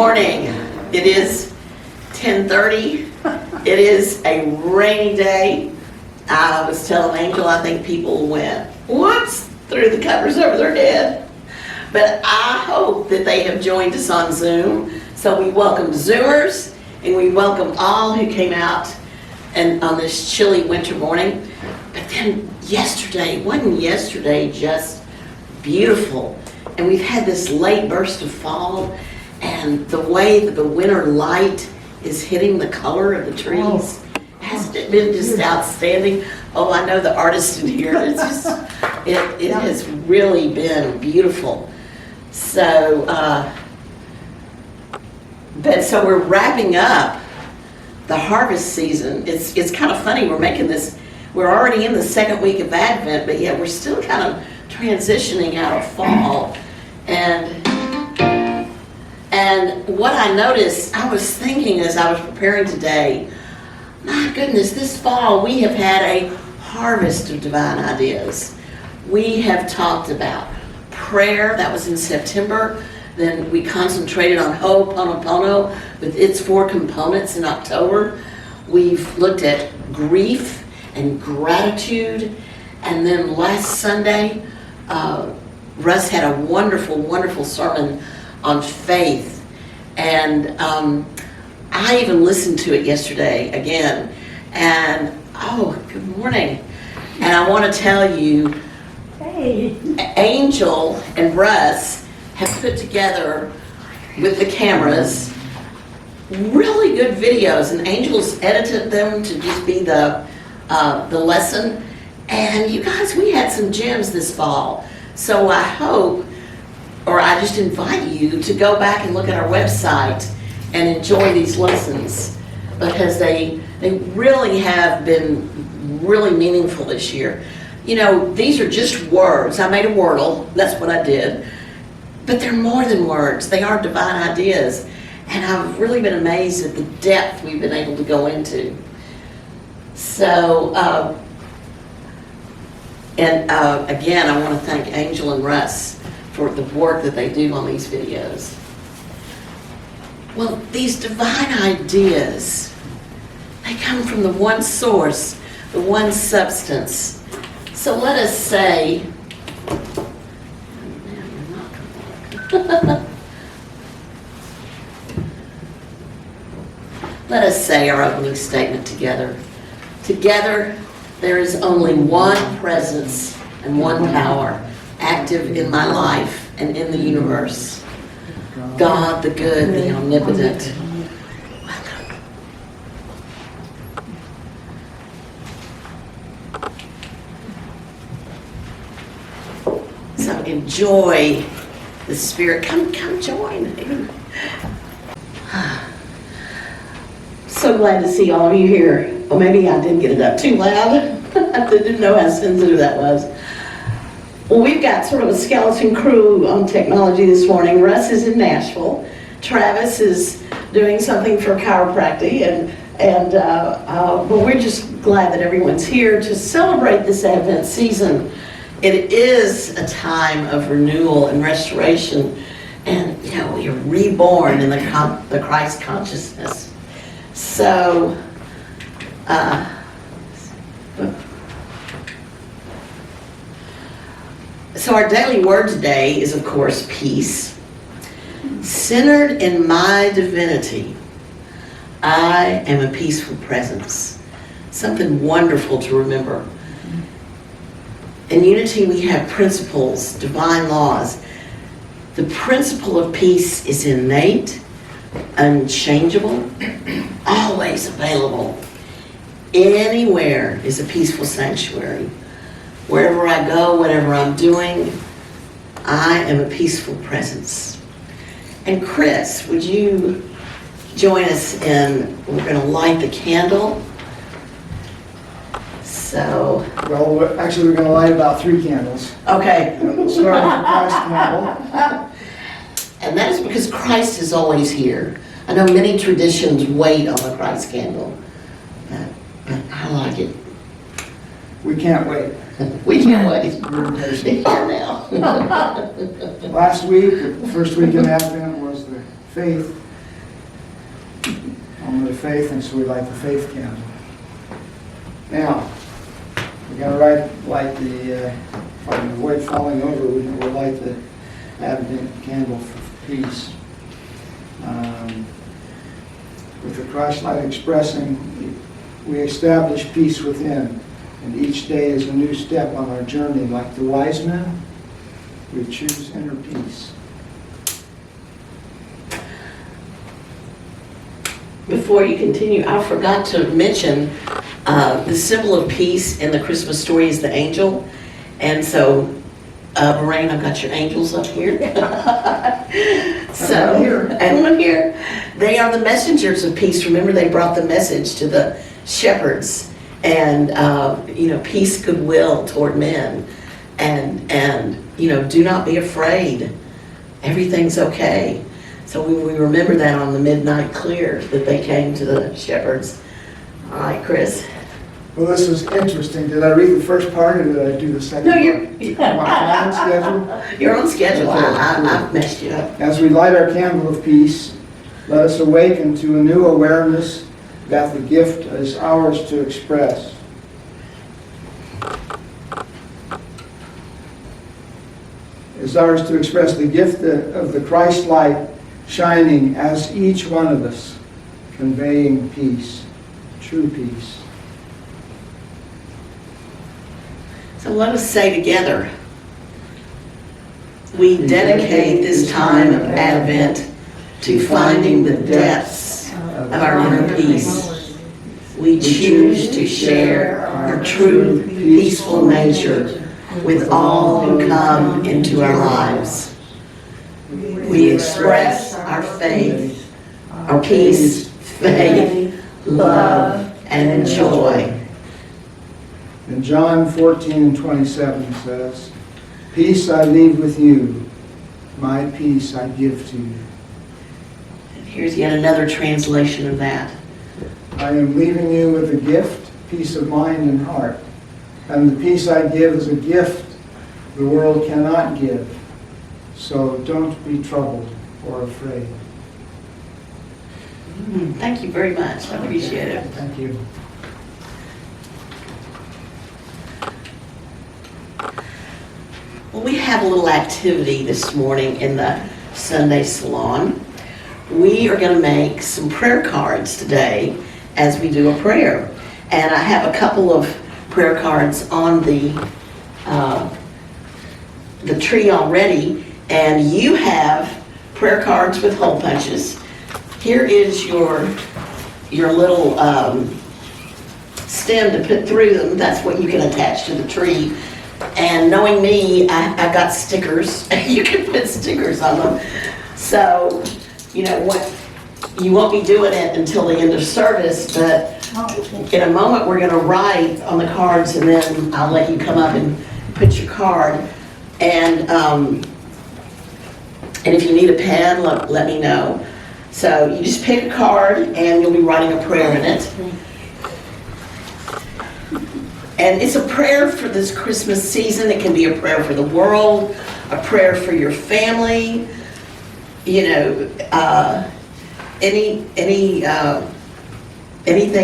morning. It is 10:30. It is a rainy day. I was telling Angel I think people went, whoops, threw the covers over their head. But I hope that they have joined us on Zoom. So we welcome Zoomers and we welcome all who came out and on this chilly winter morning. But then yesterday, wasn't yesterday just beautiful? And we've had this late burst of fall, and the way that the winter light is hitting the color of the trees, hasn't it been just outstanding? Oh, I know the artist in here. It's just, it has really been beautiful. So, so we're wrapping up the harvest season. It's kind of funny. We're making this. We're already in the second week of Advent, but yet we're still kind of transitioning out of fall. And what I noticed, I was thinking as I was preparing today, my goodness, this fall we have had a harvest of divine ideas. We have talked about prayer, that was in September. Then we concentrated on Ho'oponopono with its 4 components in October. We've looked at grief and gratitude. And then last Sunday, Russ had a wonderful, wonderful sermon on faith. And I even listened to it yesterday again. And, oh, good morning. And I want to tell you, Hey. Angel and Russ have put together, with the cameras, really good videos. And Angel's edited them to just be the lesson. And you guys, we had some gems this fall. So I hope, or I just invite you to go back and look at our website and enjoy these lessons, because they really have been really meaningful this year. You know, these are just words. I made a Wordle, that's what I did. But they're more than words. They are divine ideas. And I've really been amazed at the depth we've been able to go into. So, again, I want to thank Angel and Russ for the work that they do on these videos. Well, these divine ideas, they come from the one source, the one substance. So let us say, let us say our opening statement together. Together, there is only one presence and one power active in my life and in the universe. God, the good, the omnipotent. So enjoy the Spirit. Come join. So glad to see all of you here. Well, maybe I did get it up too loud. I didn't know how sensitive that was. Well, we've got sort of a skeleton crew on technology this morning. Russ is in Nashville. Travis is doing something for chiropractic, but we're just glad that everyone's here to celebrate this Advent season. It is a time of renewal and restoration, and you know, we are reborn in the Christ consciousness. So, so our daily word today is, of course, peace. Centered in my divinity, I am a peaceful presence. Something wonderful to remember. In unity, we have principles, divine laws. The principle of peace is innate, unchangeable, always available. Anywhere is a peaceful sanctuary. Wherever I go, whatever I'm doing, I am a peaceful presence. And Chris, would you join us in, we're going to light the candle. So. Well, actually, we're going to light about 3 candles. Okay. We'll start with the Christ candle. And that is because Christ is always here. I know many traditions wait on the Christ candle, but I like it. We can't wait. We can't wait. We're impatient. Here now. Last week, the first week of Advent, was the faith testimony of faith, and so we light the faith candle. Now, we're going to light the, if I can avoid falling over, we'll light the Advent candle for peace. With the Christ light expressing, we establish peace within, and each day is a new step on our journey. Like the wise men, we choose inner peace. Before you continue, I forgot to mention the symbol of peace in the Christmas story is the angel. And so, Lorraine, I've got your angels up here. So, And one here. and one here. They are the messengers of peace. Remember, they brought the message to the shepherds and, peace, goodwill toward men. And do not be afraid. Everything's okay. So we remember that on the midnight clear that they came to the shepherds. All right, Chris. Well, this is interesting. Did I read the first part or did I do the second No, part? you're My own schedule? you're on schedule. I've messed you up. As we light our candle of peace, let us awaken to a new awareness that the gift is ours to express. Is ours to express the gift of the Christ light shining as each one of us, conveying peace, true peace. So let us say together, we dedicate this time of Advent to finding the depths of our inner peace. We choose to share our true peaceful nature with all who come into our lives. We express our faith, our peace, faith, love, and joy. And John 14:27 says, "Peace I leave with you, my peace I give to you." Here's yet another translation of that. I am leaving you with a gift, peace of mind and heart. And the peace I give is a gift the world cannot give. So don't be troubled or afraid. Thank you very much. I appreciate it. Thank you. Well, we have a little activity this morning in the Sunday Salon. We are going to make some prayer cards today as we do a prayer. And I have a couple of prayer cards on the tree already, and you have prayer cards with hole punches. Here is your little stem to put through them. That's what you can attach to the tree. And knowing me, I've got stickers. You can put stickers on them. So, what you won't be doing it until the end of service, but in a moment we're going to write on the cards, and then I'll let you come up and put your card. And if you need a pen, let me know. So you just pick a card, and you'll be writing a prayer in it. And it's a prayer for this Christmas season. It can be a prayer for the world, a prayer for your family, anything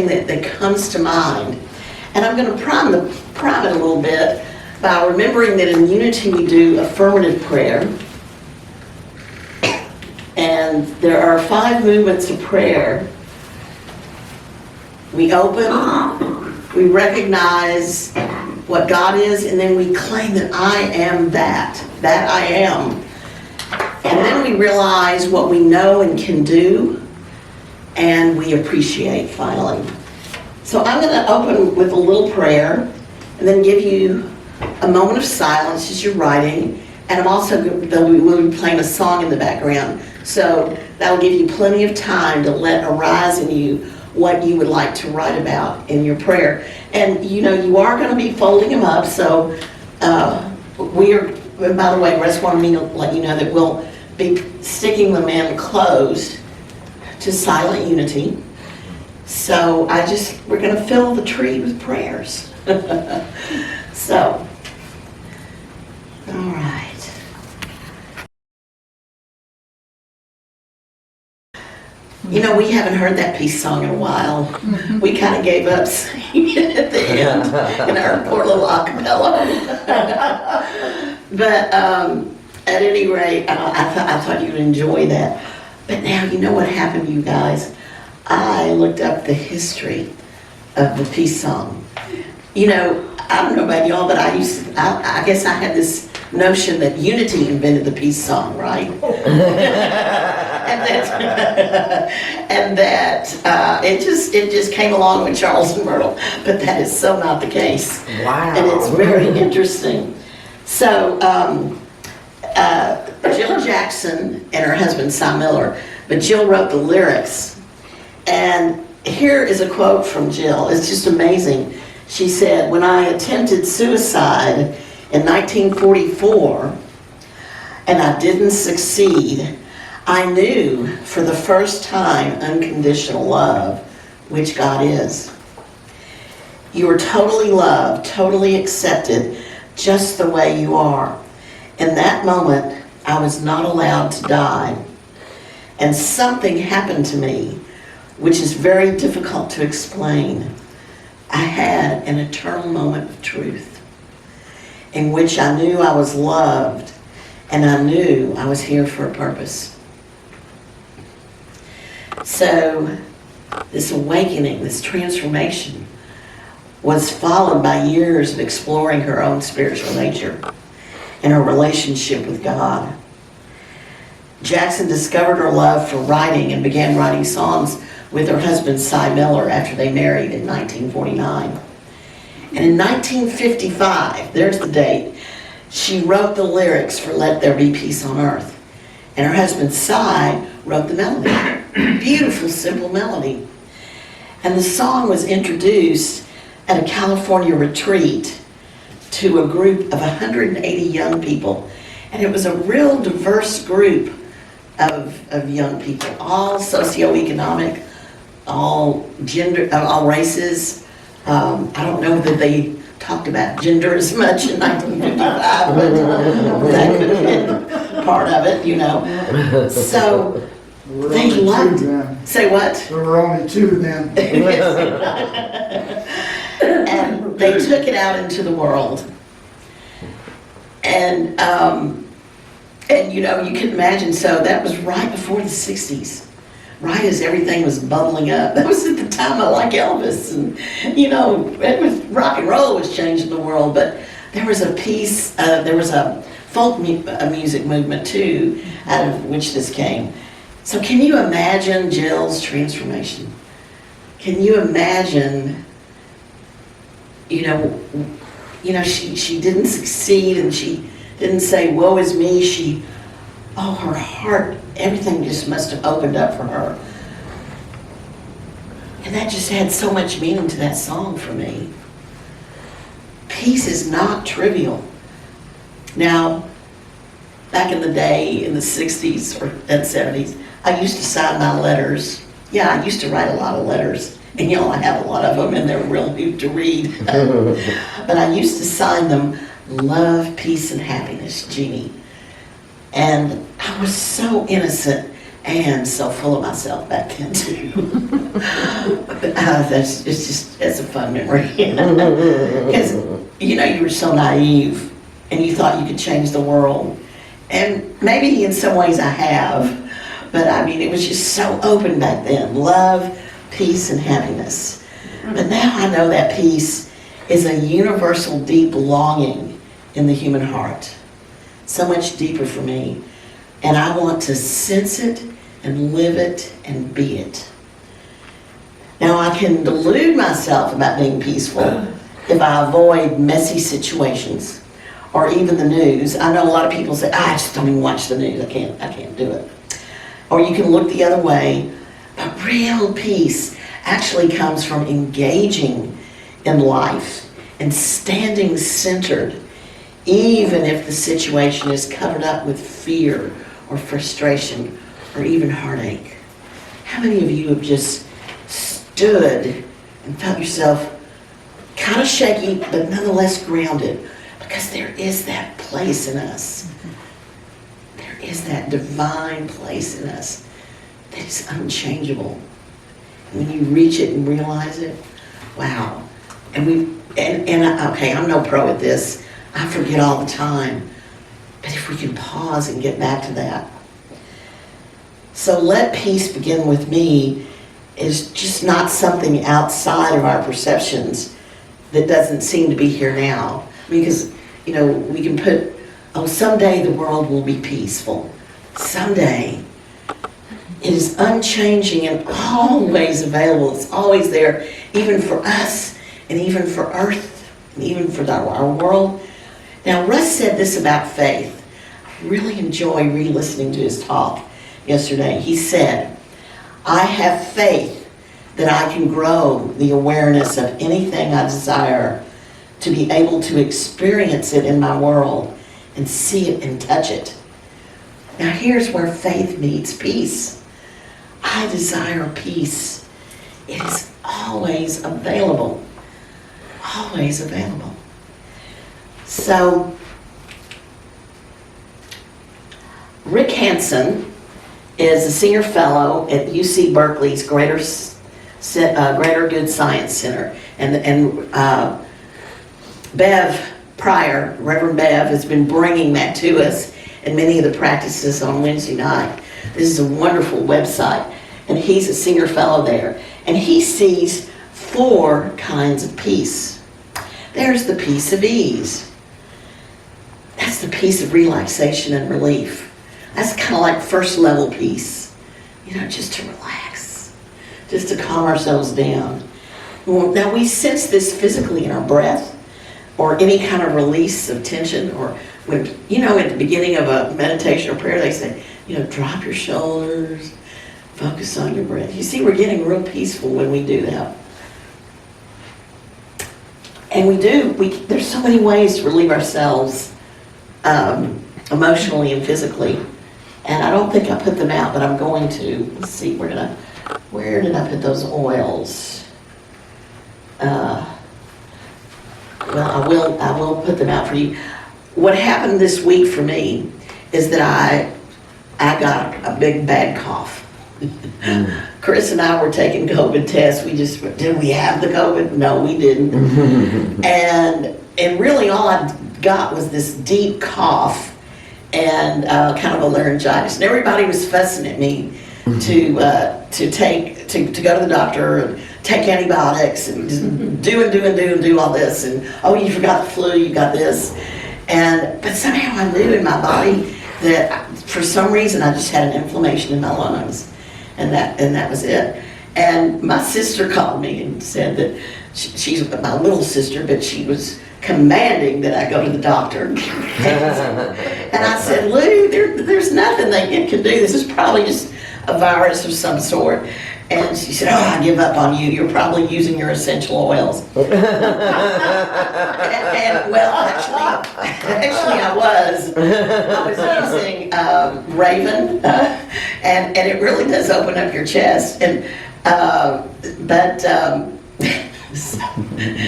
that comes to mind. And I'm going to prime it a little bit by remembering that in Unity we do affirmative prayer. And there are 5 movements of prayer. We open, we recognize what God is, and then we claim that I am that I am. And then we realize what we know and can do, and we appreciate finally. So I'm going to open with a little prayer, and then give you a moment of silence as you're writing, and I'm also we'll be playing a song in the background. So that'll give you plenty of time to let arise in you what you would like to write about in your prayer. And you are going to be folding them up, so we are, by the way, Russ wanted me to let you know that we'll be sticking them in closed to Silent Unity. So we're going to fill the tree with prayers. So, all right. You know, we haven't heard that peace song in a while. We kind of gave up singing it at the end in our poor little acapella. But at any rate, I thought you'd enjoy that. But now, you know what happened, you guys? I looked up the history of the peace song. You know, I don't know about y'all, but I guess I had this notion that Unity invented the peace song, right? and that it just came along with Charles and Myrtle, but that is so not the case. Wow. And it's very interesting. So Jill Jackson and her husband Cy Miller, but Jill wrote the lyrics. And here is a quote from Jill. It's just amazing. She said, "When I attempted suicide in 1944 and I didn't succeed, I knew for the first time unconditional love, which God is. You are totally loved, totally accepted, just the way you are. In that moment, I was not allowed to die. And something happened to me, which is very difficult to explain. I had an eternal moment of truth in which I knew I was loved and I knew I was here for a purpose." So this awakening, this transformation, was followed by years of exploring her own spiritual nature and her relationship with God. Jackson discovered her love for writing and began writing songs with her husband Cy Miller after they married in 1949. And in 1955, there's the date, she wrote the lyrics for Let There Be Peace on Earth. And her husband Cy wrote the melody. Beautiful, simple melody. And the song was introduced at a California retreat to a group of 180 young people. And it was a real diverse group of young people, all socioeconomic, all gender, all races. I don't know that they talked about gender as much in 1955, but that could have been part of it, you know. So There were they only loved two it. then. Say what? There were only two then. And they took it out into the world. And you know, you can imagine, so that was right before the 60s, right as everything was bubbling up. That was at the time I like Elvis, and you know, it was rock and roll was changing the world, but there was a piece, there was a folk music movement too, out of which this came. So can you imagine Jill's transformation? Can you imagine, you know, she didn't succeed and she didn't say, woe is me. Her heart, everything just must have opened up for her. And that just had so much meaning to that song for me. Peace is not trivial. Now, back in the day, in the 60s and 70s, I used to sign my letters. Yeah, I used to write a lot of letters. And you know, I have a lot of them and they're real cute to read. But I used to sign them, love, peace, and happiness, Jeannie. And I was so innocent and so full of myself back then too. It's a fun memory. Because, you know, you were so naive and you thought you could change the world. And maybe in some ways I have, but I mean, it was just so open back then. Love, peace, and happiness. But now I know that peace is a universal deep longing in the human heart. So much deeper for me. And I want to sense it and live it and be it. Now I can delude myself about being peaceful if I avoid messy situations or even the news. I know a lot of people say, I just don't even watch the news. I can't do it. Or you can look the other way. But real peace actually comes from engaging in life and standing centered, even if the situation is covered up with fear or frustration or even heartache. How many of you have just stood and felt yourself kind of shaky, but nonetheless grounded? Because there is that place in us. There is that divine place in us that is unchangeable. When you reach it and realize it, wow. Okay, I'm no pro at this. I forget all the time. But if we can pause and get back to that. So let peace begin with me is just not something outside of our perceptions that doesn't seem to be here now. Because, we can put, someday the world will be peaceful. Someday. It is unchanging and always available. It's always there, even for us, and even for Earth, and even for our world. Now, Russ said this about faith. I really enjoy re-listening to his talk yesterday. He said, I have faith that I can grow the awareness of anything I desire to be able to experience it in my world and see it and touch it. Now, here's where faith meets peace. I desire peace. It is always available. Always available. So, Rick Hansen is a senior fellow at UC Berkeley's Greater Good Science Center. And Bev Pryor, Reverend Bev, has been bringing that to us in many of the practices on Wednesday night. This is a wonderful website. And he's a senior fellow there. And he sees 4 kinds of peace. There's the peace of ease. That's the peace of relaxation and relief. That's kind of like first level peace. Just to relax. Just to calm ourselves down. Now we sense this physically in our breath or any kind of release of tension, or when, at the beginning of a meditation or prayer, they say, drop your shoulders, focus on your breath. You see, we're getting real peaceful when we do that. And there's so many ways to relieve ourselves emotionally and physically. And I don't think I put them out, but I'm going to. Let's see, where did I put those oils? Well, I will put them out for you. What happened this week for me is that I got a big bad cough. Chris and I were taking COVID tests. Did we have the COVID? No, we didn't. and really all I got was this deep cough and kind of a laryngitis. And everybody was fussing at me to go to the doctor and take antibiotics and just do all this. And, you forgot the flu, you got this. But somehow I knew in my body that for some reason I just had an inflammation in my lungs. And that was it. And my sister called me and said that she's my little sister, but she was commanding that I go to the doctor. And I said, Lou, there's nothing they can do. This is probably just a virus of some sort. And she said, I give up on you. You're probably using your essential oils. Well, actually I was. I was using Raven, and it really does open up your chest.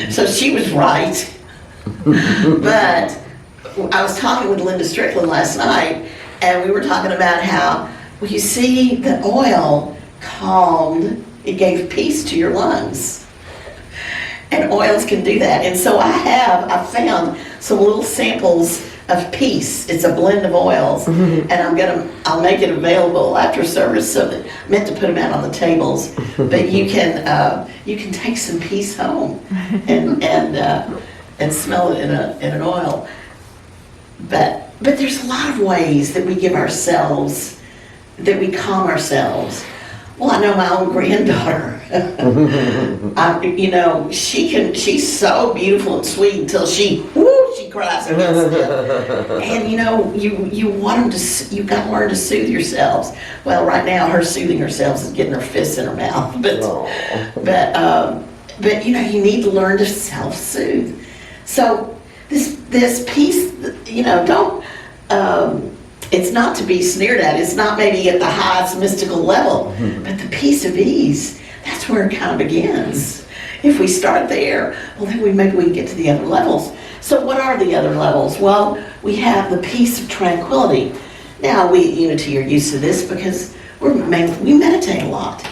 So she was right. But I was talking with Linda Strickland last night, and we were talking about how, you see, the oil calmed, it gave peace to your lungs. And oils can do that. And so I found some little samples of peace. It's a blend of oils. And I'll make it available after service, so that I meant to put them out on the tables. But you can take some peace home and smell it in an oil. But there's a lot of ways that we give ourselves, that we calm ourselves. Well, I know my own granddaughter. She's so beautiful and sweet until she cries against it. And you want them you got to learn to soothe yourselves. Well, right now her soothing herself is getting her fists in her mouth. But you need to learn to self-soothe. So this piece, don't. It's not to be sneered at. It's not maybe at the highest mystical level, but the peace of ease, that's where it kind of begins. If we start there, well, then maybe we can get to the other levels. So what are the other levels? Well, we have the peace of tranquility. Now, Unity are used to this because we meditate a lot.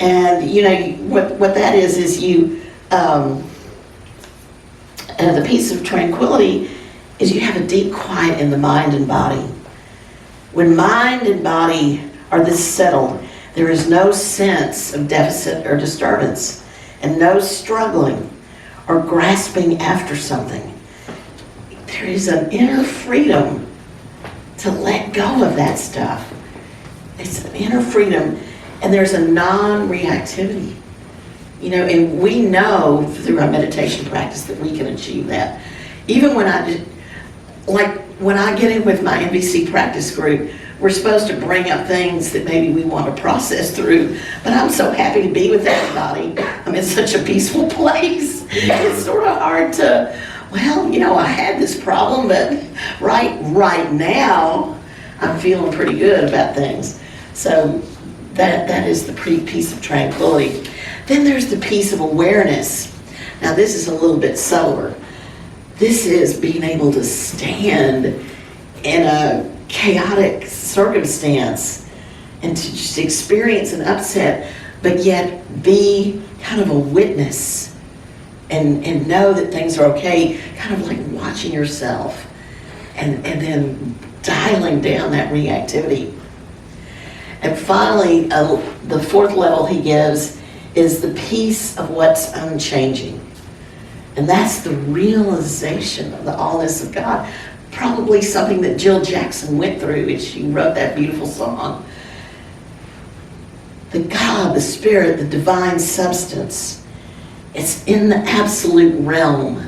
And you know, what that is you, the peace of tranquility is you have a deep quiet in the mind and body. When mind and body are this settled, there is no sense of deficit or disturbance, and no struggling or grasping after something. There is an inner freedom to let go of that stuff. It's an inner freedom, and there's a non-reactivity. You know, and we know through our meditation practice that we can achieve that. Even when when I get in with my MVC practice group, we're supposed to bring up things that maybe we want to process through, but I'm so happy to be with everybody. I'm in such a peaceful place. It's sort of hard to, well, you know, I had this problem, but right now, I'm feeling pretty good about things. So that is the peace of tranquility. Then there's the peace of awareness. Now this is a little bit subtler. This is being able to stand in a chaotic circumstance and to just experience an upset, but yet be kind of a witness and know that things are okay, kind of like watching yourself and then dialing down that reactivity. And finally, the fourth level he gives is the peace of what's unchanging. And that's the realization of the allness of God. Probably something that Jill Jackson went through as she wrote that beautiful song. The God, the Spirit, the divine substance, it's in the absolute realm.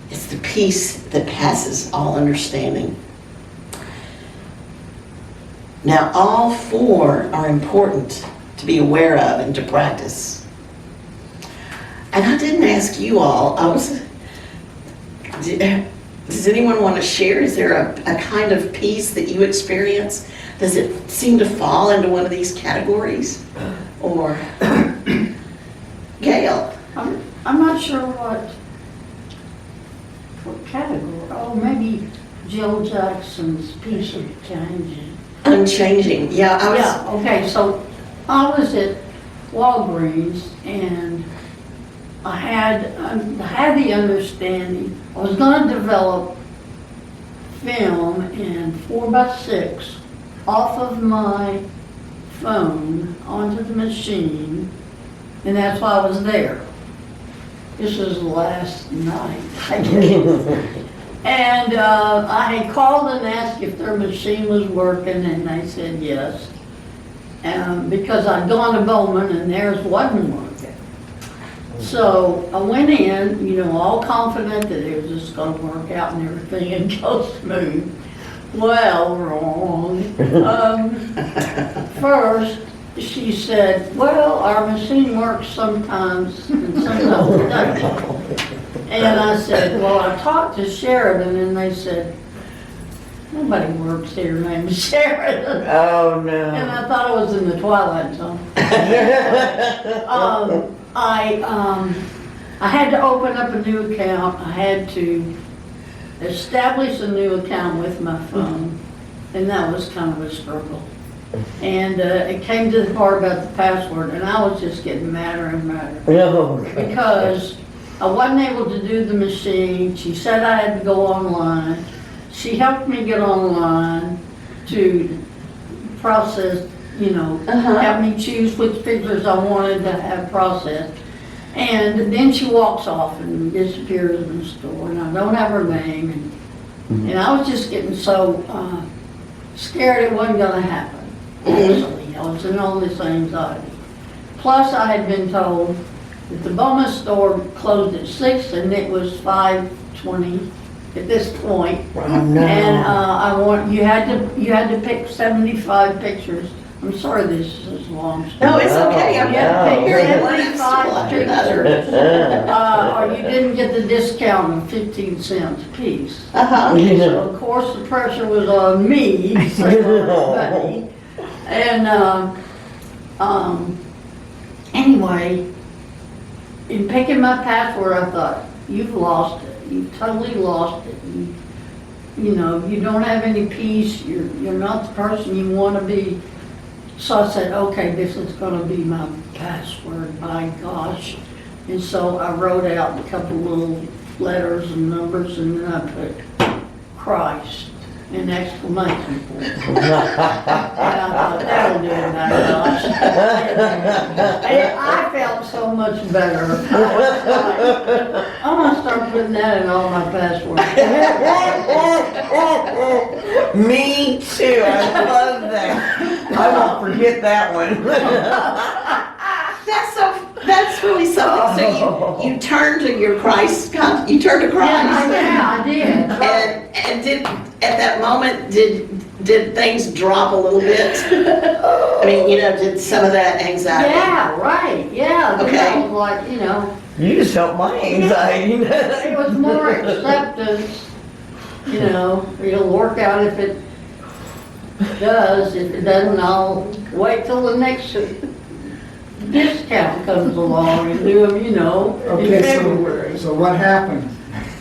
It's the peace that passes all understanding. Now, all four are important to be aware of and to practice. And I didn't ask you all, does anyone want to share? Is there a kind of peace that you experience? Does it seem to fall into one of these categories? Or, Gail? I'm not sure what category. Oh, maybe Jill Jackson's peace of changing. Unchanging, yeah. Yeah, okay, so I was at Walgreens and I had the understanding I was going to develop film in 4x6 off of my phone onto the machine, and that's why I was there. This was last night, I guess. And I had called and asked if their machine was working, and they said yes. Because I'd gone to Bowman and theirs wasn't working. So I went in, you know, all confident that it was just going to work out and everything and go smooth. Well, wrong. First, she said, well, our machine works sometimes and sometimes it doesn't. And I said, well, I talked to Sheridan, and they said, nobody works here named Sheridan. Oh, no. And I thought I was in the Twilight Zone. I had to open up a new account. I had to establish a new account with my phone, and that was kind of a struggle. And it came to the part about the password, and I was just getting madder and madder. No. Because I wasn't able to do the machine. She said I had to go online. She helped me get online to process, you know, have me choose which pictures I wanted to have processed. And then she walks off and disappears in the store, and I don't have her name. And I was just getting so scared it wasn't going to happen. Actually, I was in all this anxiety. Plus, I had been told that the Bowman store closed at 6 and it was 5:20 at this point. Oh, no. And you had to pick 75 pictures. I'm sorry this is long. No, it's okay. I'm Yeah, hearing yeah. one stool after another. Or you didn't get the discount of 15 cents a piece. So of course the pressure was on me, so everybody. And anyway, in picking my password, I thought, you've lost it. You've totally lost it. You know, you don't have any peace. You're not the person you want to be. So I said, okay, this is gonna be my password, by gosh. And so I wrote out a couple little letters and numbers, and then I put Christ in exclamation point. And I thought, that'll do it, my gosh. And I felt so much better. I was like, I'm gonna start putting that in all my passwords. Me too, I love that. I won't forget that one. That's really something. So you turn to your Christ, you turn to Christ. Yeah, I did. And did, at that moment, did things drop a little bit? I mean, did some of that anxiety? Yeah, right, yeah. Okay. Then I was like, You just helped my anxiety. it was more acceptance, it'll work out if it does. If it doesn't, I'll wait till the next discount comes along and do them, in Okay, February. so what happened?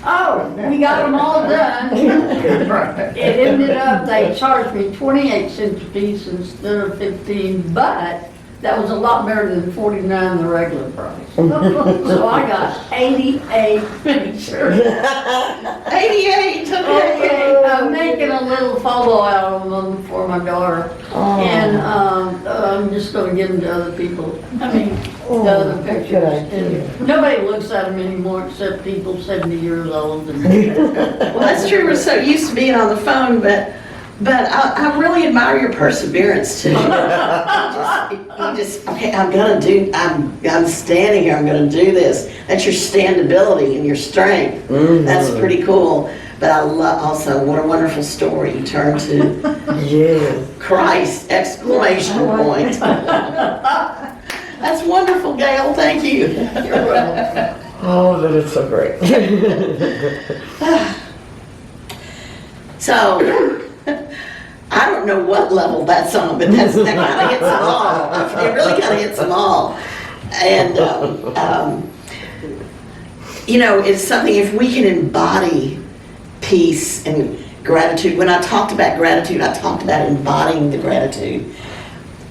Oh, we got them all done. It ended up, they charged me 28 cents a piece instead of 15, but that was a lot better than 49, the regular price. So I got 88 pictures. 88, okay. I'm making a little photo out of them for my daughter. And I'm just gonna give them to other people. I mean, the other pictures. good idea. And nobody looks at them anymore except people 70 years old. And Well, that's true. We're so used to being on the phone, but I really admire your perseverance too. Okay, I'm standing here, I'm gonna do this. That's your standability and your strength. That's pretty cool. But I love also, what a wonderful story. You turn to Yes. Christ, exclamation point. That's wonderful, Gail, thank you. you're welcome. Oh, that is so great. So, I don't know what level that's on, but that kind of hits them all. It really kind of hits them all. And, it's something, if we can embody peace and gratitude. When I talked about gratitude, I talked about embodying the gratitude.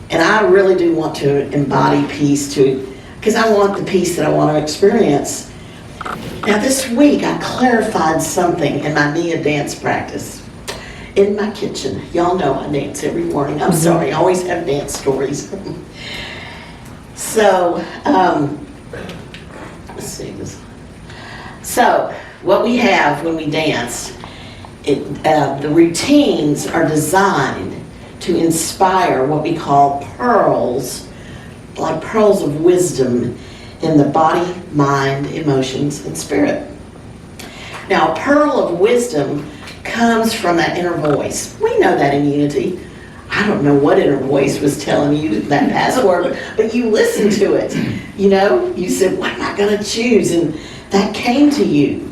And I really do want to embody peace too, because I want the peace that I want to experience. Now this week I clarified something in my Nia dance practice in my kitchen. Y'all know I dance every morning. I'm sorry, I always have dance stories. So, let's see this. So, what we have when we dance, the routines are designed to inspire what we call pearls, like pearls of wisdom in the body, mind, emotions, and spirit. Now, a pearl of wisdom comes from that inner voice. We know that in Unity. I don't know what inner voice was telling you that password, but you listened to it. You said, what am I going to choose? And that came to you.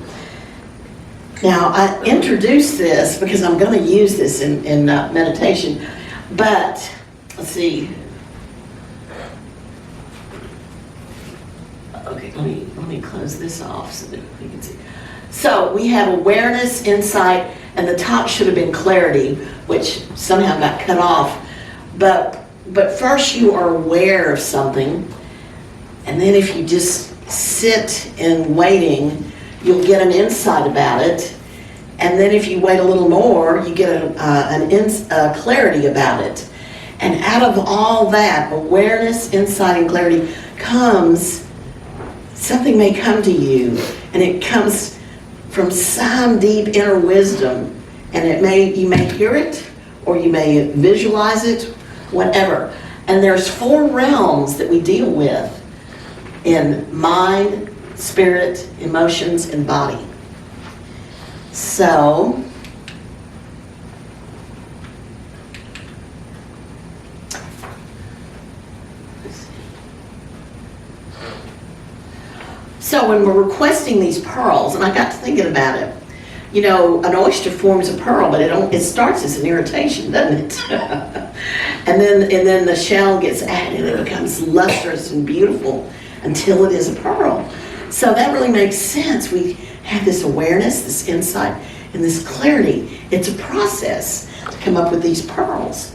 Now, I introduced this because I'm going to use this in meditation, but let's see. Okay, let me close this off so that we can see. So we have awareness, insight, and the top should have been clarity, which somehow got cut off. But first you are aware of something, and then if you just sit in waiting, you'll get an insight about it. And then if you wait a little more, you get a clarity about it. And out of all that awareness, insight, and clarity something may come to you, and it comes from some deep inner wisdom, and you may hear it, or you may visualize it, whatever. And there's 4 realms that we deal with in mind, spirit, emotions, and body. So, when we're requesting these pearls, and I got to thinking about it, an oyster forms a pearl, but it starts as an irritation, doesn't it? and then the shell gets added, and it becomes lustrous and beautiful until it is a pearl. So that really makes sense. We have this awareness, this insight, and this clarity. It's a process to come up with these pearls.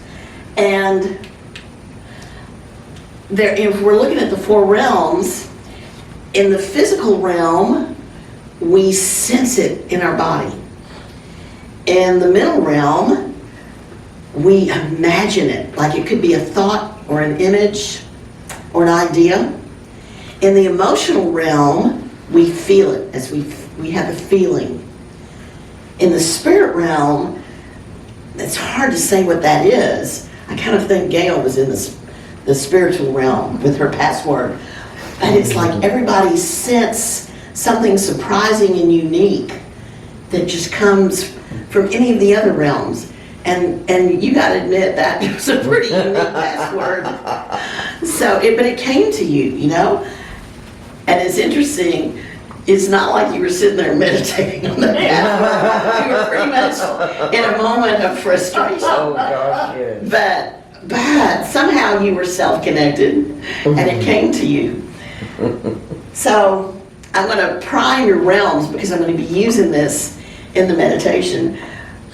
And there, if we're looking at the four realms, in the physical realm, we sense it in our body. In the mental realm, we imagine it, like it could be a thought or an image or an idea. In the emotional realm, we feel it as we have a feeling. In the spirit realm, it's hard to say what that is. I kind of think Gail was in the spiritual realm with her password. But it's like everybody sense something surprising and unique that just comes from any of the other realms. And you gotta admit that was a pretty unique password. But it came to you, you know? And it's interesting, it's not like you were sitting there meditating on the password. You were pretty much in a moment of frustration. Oh, gosh, yes. But somehow you were self-connected and it came to you. So I'm going to prime your realms because I'm going to be using this in the meditation.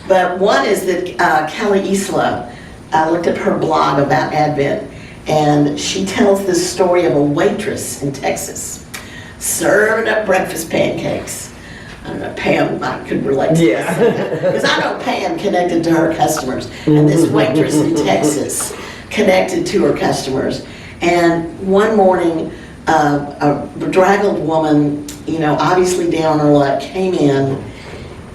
But one is that Kelly Isla, I looked at her blog about Advent, and she tells this story of a waitress in Texas serving up breakfast pancakes. I don't know, Pam I could relate to this. Because I know Pam connected to her customers, and this waitress in Texas connected to her customers. And one morning, a bedraggled woman, you know, obviously down on her luck, came in,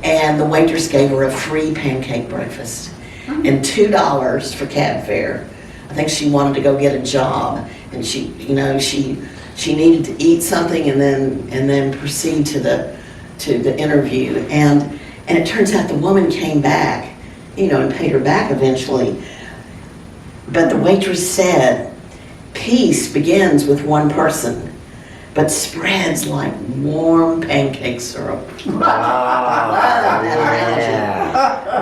and the waitress gave her a free pancake breakfast and $2 for cab fare. I think she wanted to go get a job, and she needed to eat something and then proceed to the interview. And it turns out the woman came back, you know, and paid her back eventually. But the waitress said, peace begins with one person, but spreads like warm pancake syrup. Yeah.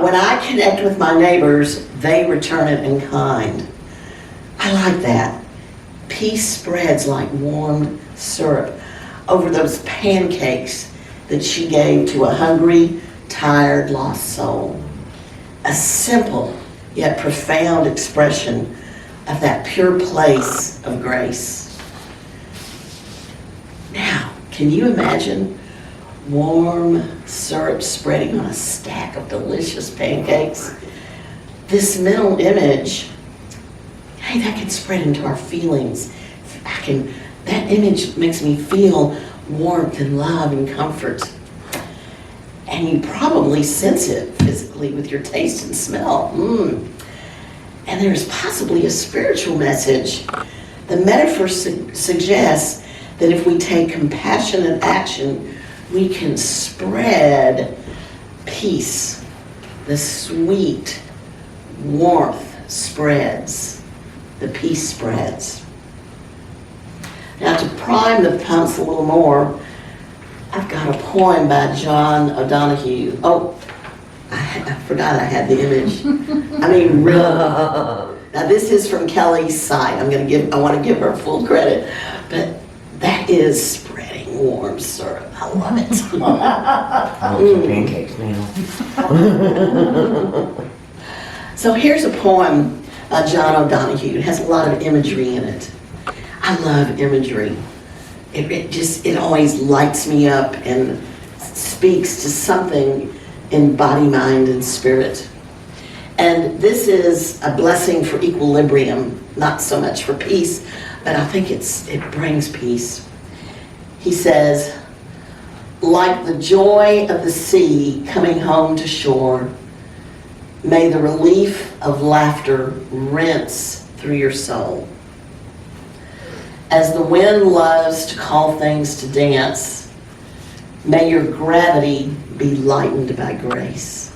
When I connect with my neighbors, they return it in kind. I like that. Peace spreads like warm syrup over those pancakes that she gave to a hungry, tired, lost soul. A simple yet profound expression of that pure place of grace. Now, can you imagine warm syrup spreading on a stack of delicious pancakes? This mental image, hey, that can spread into our feelings. That image makes me feel warmth and love and comfort. And you probably sense it physically with your taste and smell. And there's possibly a spiritual message. The metaphor suggests that if we take compassionate action, we can spread peace. The sweet warmth spreads. The peace spreads. Now, to prime the pumps a little more, I've got a poem by John O'Donohue. Oh, I forgot I had the image. I mean, really. Now, this is from Kelly's site. I want to give her full credit. But that is spreading warm syrup. I love it. I want some pancakes now. So here's a poem by John O'Donohue. It has a lot of imagery in it. I love imagery. It always lights me up and speaks to something in body, mind, and spirit. And this is a blessing for equilibrium, not so much for peace, but I think it brings peace. He says, like the joy of the sea coming home to shore, may the relief of laughter rinse through your soul. As the wind loves to call things to dance, may your gravity be lightened by grace.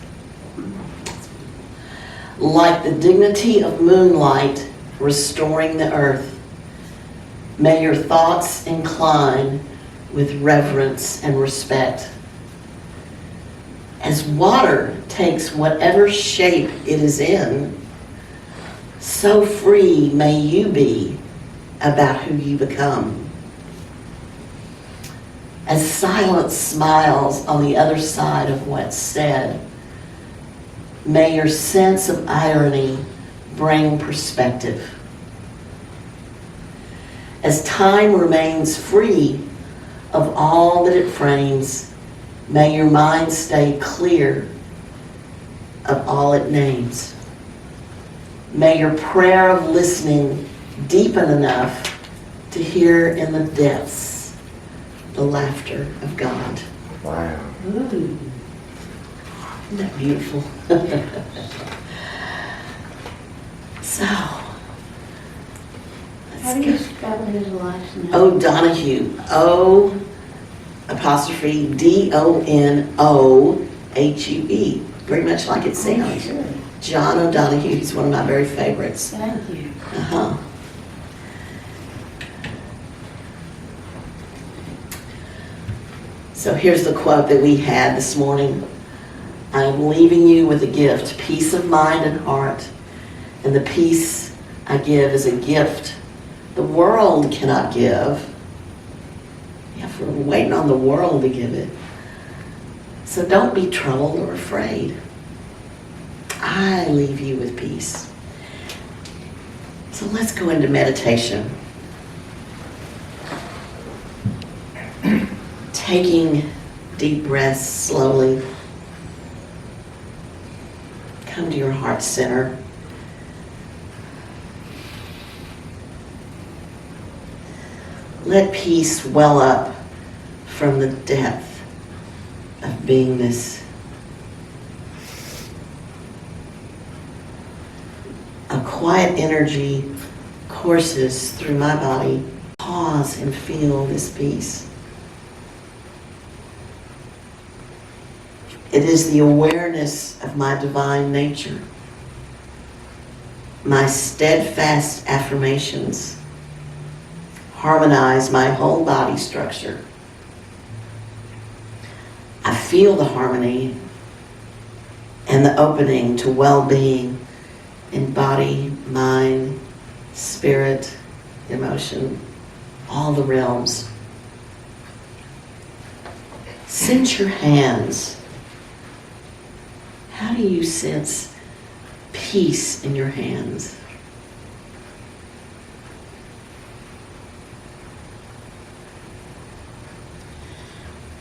Like the dignity of moonlight restoring the earth, may your thoughts incline with reverence and respect. As water takes whatever shape it is in, so free may you be about who you become. As silence smiles on the other side of what's said, may your sense of irony bring perspective. As time remains free of all that it frames, may your mind stay clear of all it names. May your prayer of listening deepen enough to hear in the depths the laughter of God. Wow. Isn't that beautiful? So, How do you spell his last name? O'Donohue, O'_Donohue. Very much like it sounds. Sure. John O'Donohue, he's one of my very favorites. Thank you. Uh-huh. So here's the quote that we had this morning. I am leaving you with a gift, peace of mind and heart. And the peace I give is a gift the world cannot give. Yeah, we're waiting on the world to give it. So don't be troubled or afraid. I leave you with peace. So let's go into meditation. Taking deep breaths slowly. Come to your heart center. Let peace well up from the depth of beingness. A quiet energy courses through my body. Pause and feel this peace. It is the awareness of my divine nature. My steadfast affirmations harmonize my whole body structure. I feel the harmony and the opening to well-being in body, mind, spirit, emotion, all the realms. Sense your hands. How do you sense peace in your hands?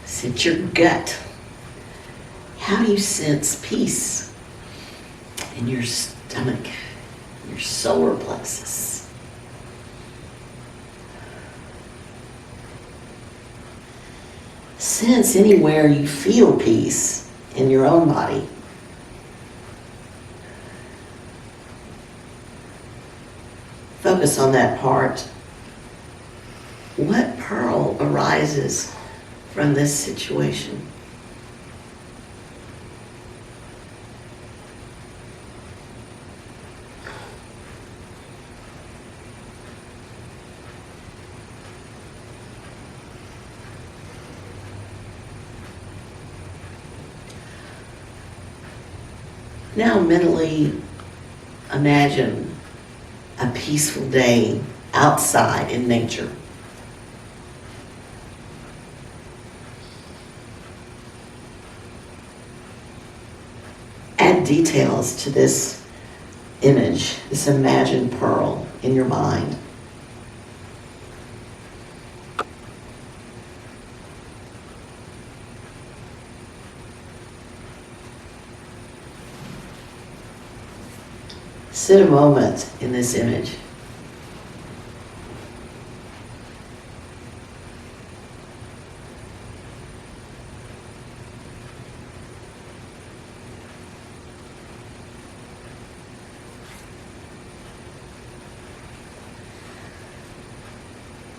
Sense your gut. How do you sense peace in your stomach, your solar plexus? Sense anywhere you feel peace in your own body. Focus on that part. What pearl arises from this situation? Now mentally imagine a peaceful day outside in nature. Add details to this image, this imagined pearl in your mind. Sit a moment in this image.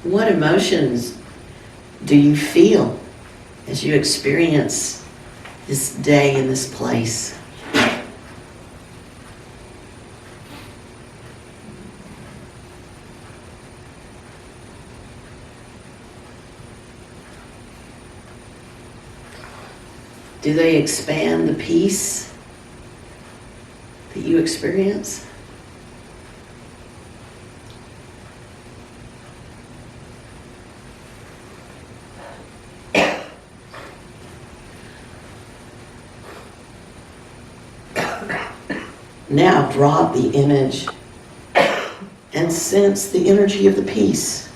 What emotions do you feel as you experience this day in this place? Do they expand the peace that you experience? Now drop the image and sense the energy of the peace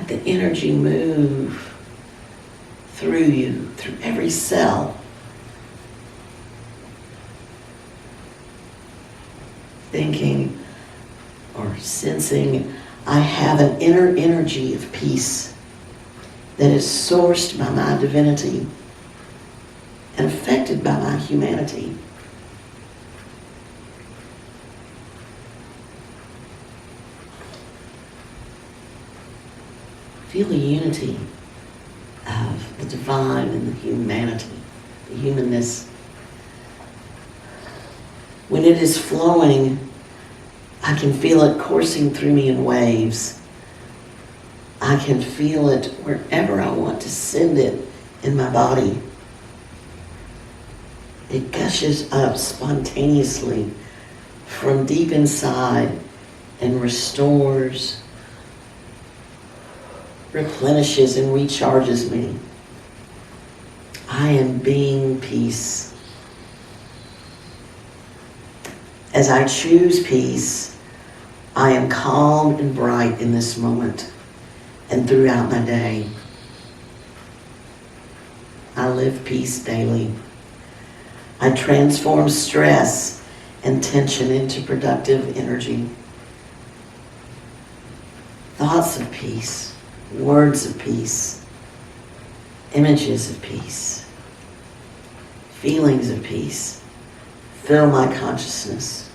Let the energy move through you, through every cell. Thinking or sensing, I have an inner energy of peace that is sourced by my divinity and affected by my humanity. Feel the unity of the divine and the humanity, the humanness. When it is flowing, I can feel it coursing through me in waves. I can feel it wherever I want to send it in my body. It gushes up spontaneously from deep inside and restores, replenishes, and recharges me. I am being peace. As I choose peace, I am calm and bright in this moment and throughout my day. I live peace daily. I transform stress and tension into productive energy. Thoughts of peace, words of peace, images of peace, feelings of peace fill my consciousness.